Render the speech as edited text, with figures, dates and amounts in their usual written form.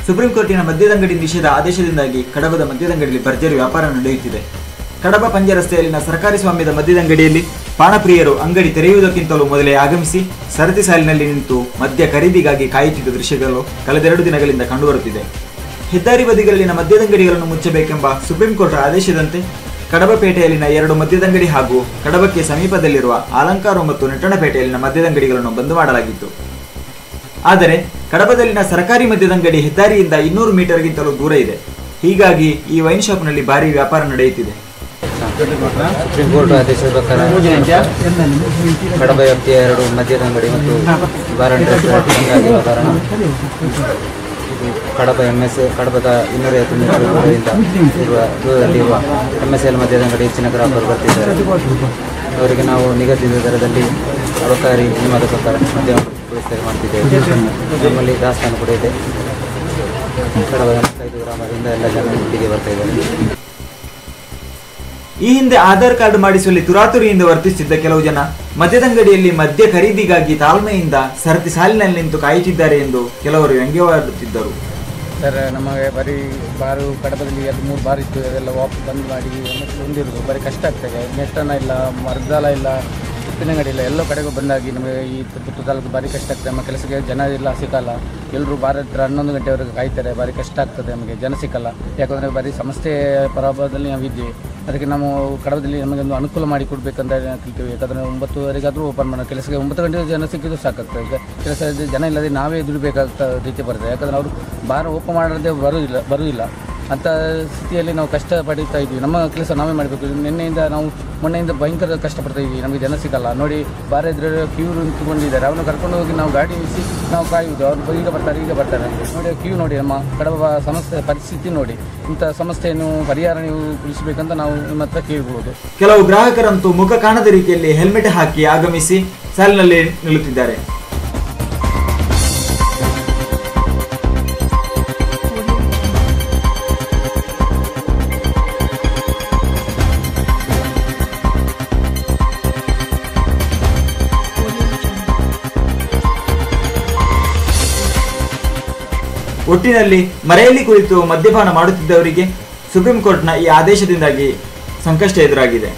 Supreme ಕೋರ್ಟಿನ ಮದ್ಯದಂಗಡಿ ನಿಷೇಧ ಆದೇಶದಿಂದಾಗಿ ಕಡಬದ ಮದ್ಯದಂಗಡಿಯಲ್ಲಿ ಭರ್ಜರಿ ವ್ಯಾಪಾರ ನಡೆಯುತ್ತಿದೆ. ಕಡಬ ಪಂಜೆ ರಸ್ತೆಯಲ್ಲಿನ ಸರ್ಕಾರಿ ಸ್ವಾಮ್ಯದ ಮದ್ಯದಂಗಡಿಯಲ್ಲಿ ಪಾನಪ್ರಿಯರು ಅಂಗಡಿ ತೆರೆಯುವುದಕ್ಕಿಂತಲೂ ಮೊದಲೇ ಆಗಮಿಸಿ ಸರತಿ ಸಾಲಿನಲ್ಲಿ ನಿಂತು ಮದ್ಯ ಖರೀದಿಗಾಗಿ ಕಾಯುತ್ತಿದ್ದ ದೃಶ್ಯಗಳು ಕಳೆದೆರಡು ದಿನಗಳಿಂದ ಕಂಡುಬರುತ್ತಿದೆ. ಹೆದ್ದಾರಿ ಬದಿಗಳಲ್ಲಿನ ಮದ್ಯದಂಗಡಿಗಳನ್ನು ಮುಚ್ಚಬೇಕೆಂಬ ಸುಪ್ರೀಂ ಕೋರ್ಟ್ ಆದೇಶದಂತೆ ಕಡಬಪೇಟೆಯಲ್ಲಿನ 2 ಮದ್ಯದಂಗಡಿ ಹಾಗೂ ಕಡಬಕ್ಕೆ ಸಮೀಪದಲ್ಲಿರುವ ಅಲಂಕಾರ ಮತ್ತು ನೆಟ್ಟಣಪೇಟೆಯಲ್ಲಿನ ಮದ್ಯದಂಗಡಿಗಳನ್ನು ಬಂದ್ ಮಾಡಲಾಗಿತ್ತು. ಆದರೆ ಕಡಬದಲ್ಲಿನ ಸರ್ಕಾರಿ ಮದ್ಯದಂಗಡಿ ಹೆದ್ದಾರಿಯಿಂದ 200 ಮೀಟರ್ಗಿಂತಲೂ ದೂರ ಇದೆ. ಹೀಗಾಗಿ ಈ ವೈನ್ ಶಾಪ್ನಲ್ಲಿ ಭಾರಿ ವ್ಯಾಪಾರ ನಡೆಯುತ್ತಿದೆ. ಸುಪ್ರೀಂ ಕೋರ್ಟ್ ಆದೇಶದ ಪ್ರಕಾರ ಕಡಬ ವ್ಯಾಪ್ತಿಯ 2 ಮದ್ಯದಂಗಡಿ ಮತ್ತು ಬಾರ್ ಅಂಡ್ ರೆಸ್ಟೋರೆಂಟ್ ಕಾರಣ ಕಡಬ ಕಡಬದ 250 ಮೀಟರ್ ದೂರದಲ್ಲಿರುವ MSL ಮದ್ಯದಂಗಡಿ ಹೆಚ್ಚಿನ ಗ್ರಾಹಕರು ಬರ್ತಿದ್ದಾರೆ. ಅವರಿಗೆ ನಾವು ನಿಗದಿತ ದರದಲ್ಲಿ ಅಬಕಾರಿ ನಿಯಮದ ಪ್ರಕಾರ ಮದ್ಯ ವ್ಯವಸ್ಥೆ ಮಾಡ್ತಿದ್ದೇವೆ. ನಮ್ಮಲ್ಲಿ ದಾಸ್ತಾನು ಕೂಡ ಇದೆ. ಕಡಬ 5 ಗ್ರಾಮದಿಂದ ಎಲ್ಲ ಜನ ಒಟ್ಟಿಗೆ ಬರ್ತಾ ಇದ್ದಾರೆ. ಈ ಹಿಂದೆ ಆಧಾರ್ ಕಾರ್ಡ್ ಮಾಡಿಸುವಲ್ಲಿ ತುರಾತುರಿಯಿಂದ ವರ್ತಿಸುತ್ತಿದ್ದ ಕೆಲವು ಜನ ಮದ್ಯದಂಗಡಿಯಲ್ಲಿ ಮದ್ಯ ಖರೀದಿಗಾಗಿ ತಾಳ್ಮೆಯಿಂದ ಸರತಿ ಸಾಲಿನಲ್ಲಿ ನಿಂತು ಕಾಯುತ್ತಿದ್ದಾರೆ ಎಂದು ಕೆಲವರು ವ್ಯಂಗ್ಯವಾಡುತ್ತಿದ್ದರು. ಸರ್, ನಮಗೆ ಬರೀ ಬಾರು ಕಡಬದಲ್ಲಿ 2-3 ಬಾರ್ ಇತ್ತು, ಅದೆಲ್ಲ ವಾಪಸ್ ಬಂದ್ ಮಾಡಿ ಹೊಂದಿರೋದು ಬರೀ ಕಷ್ಟ ಆಗ್ತದೆ. ನೆಟ್ಟನ ಇಲ್ಲ, ಮರದಾಲ ಇಲ್ಲ, ಉಪ್ಪಿನಂಗಡಿ ಇಲ್ಲ, ಎಲ್ಲೋ ಕಡೆಗೂ ಬಂದಾಗಿ ನಮಗೆ ಈ ಪುತ್ತೂರು ತಾಲೂಕು ಭಾರಿ ಕಷ್ಟ ಆಗ್ತದೆ. ನಮ್ಮ ಕೆಲಸಕ್ಕೆ ಜನ ಇಲ್ಲ, ಸಿಕ್ಕಲ್ಲ. ಎಲ್ಲರೂ ಬಾರ ಹತ್ರ 11 ಗಂಟೆವರೆಗೆ ಕಾಯ್ತಾರೆ. ಭಾರಿ ಕಷ್ಟ ಆಗ್ತದೆ, ನಮಗೆ ಜನ ಸಿಕ್ಕಲ್ಲ. ಯಾಕಂದರೆ ಬರೀ ಸಮಸ್ಯೆ ಪ್ರಭಾವದಲ್ಲಿ ನಾವಿದ್ದೀವಿ. ಅದಕ್ಕೆ ನಾವು ಕಡಬದಲ್ಲಿ ನಮಗೆ ಒಂದು ಅನುಕೂಲ ಮಾಡಿ ಕೊಡಬೇಕಂತ ಕೇಳ್ತೀವಿ. ಯಾಕಂದರೆ 9ವರೆಗಾದರೂ ಓಪನ್ ಮಾಡೋ ಕೆಲಸಕ್ಕೆ 9 ಗಂಟೆ ಜನ ಸಿಕ್ಕಿದ್ರು ಸಾಕಾಗ್ತದೆ. ಈಗ ಕೆಲಸ ಜನ ಇಲ್ಲದೆ ನಾವೇ ದುಡಿಬೇಕಾದ ರೀತಿ ಬರ್ತದೆ. ಯಾಕಂದರೆ ಅವರು ಬಾರ್ ಓಪನ್ ಮಾಡೋದೇ ಬರುವುದಿಲ್ಲ ಅಂಥ ಸ್ಥಿತಿಯಲ್ಲಿ ನಾವು ಕಷ್ಟ ಪಡೀತಾ ಇದ್ವಿ. ನಮ್ಮ ಕೆಲಸ ನಾವೇ ಮಾಡಬೇಕು. ಮೊನ್ನೆಯಿಂದ ಭಯಂಕರ ಕಷ್ಟಪಡ್ತಾ ಇದ್ವಿ. ನಮಗೆ ಜನ ಸಿಕ್ಕಲ್ಲ. ನೋಡಿ, ಬಾರ ಇದ್ರೆ ಕ್ಯೂ ನಿಂತುಕೊಂಡಿದ್ದಾರೆ. ಅವನು ಕರ್ಕೊಂಡು ಹೋಗಿ ನಾವು ಗಾಡಿ ನಿಲ್ಲಿಸಿ ನಾವು ಕಾಯುವುದು. ಅವ್ರು ಈಗ ಬರ್ತಾರೆ ನೋಡಿ, ಕ್ಯೂ ನೋಡಿ. ನಮ್ಮ ಕಡಬ ಸಮಸ್ಯೆ ಪರಿಸ್ಥಿತಿ ನೋಡಿ. ಇಂಥ ಸಮಸ್ಯೆಯನ್ನು ಪರಿಹಾರ ನೀವು ತಿಳಿಸಬೇಕಂತ ನಾವು ನಿಮ್ಮ ಹತ್ರ ಕೇಳ್ಬೋದು. ಕೆಲವು ಗ್ರಾಹಕರಂತೂ ಮುಖ ಕಾಣದ ರೀತಿಯಲ್ಲಿ ಹೆಲ್ಮೆಟ್ ಹಾಕಿ ಆಗಮಿಸಿ ಸಾಲಿನಲ್ಲಿ ನಿಲ್ಲುತ್ತಿದ್ದಾರೆ. ಒಟ್ಟಿನಲ್ಲಿ ಮರೆಯಲ್ಲಿ ಕುಳಿತು ಮದ್ಯಪಾನ ಮಾಡುತ್ತಿದ್ದವರಿಗೆ ಸುಪ್ರೀಂ ಕೋರ್ಟ್ನ ಈ ಆದೇಶದಿಂದಾಗಿ ಸಂಕಷ್ಟ ಎದುರಾಗಿದೆ.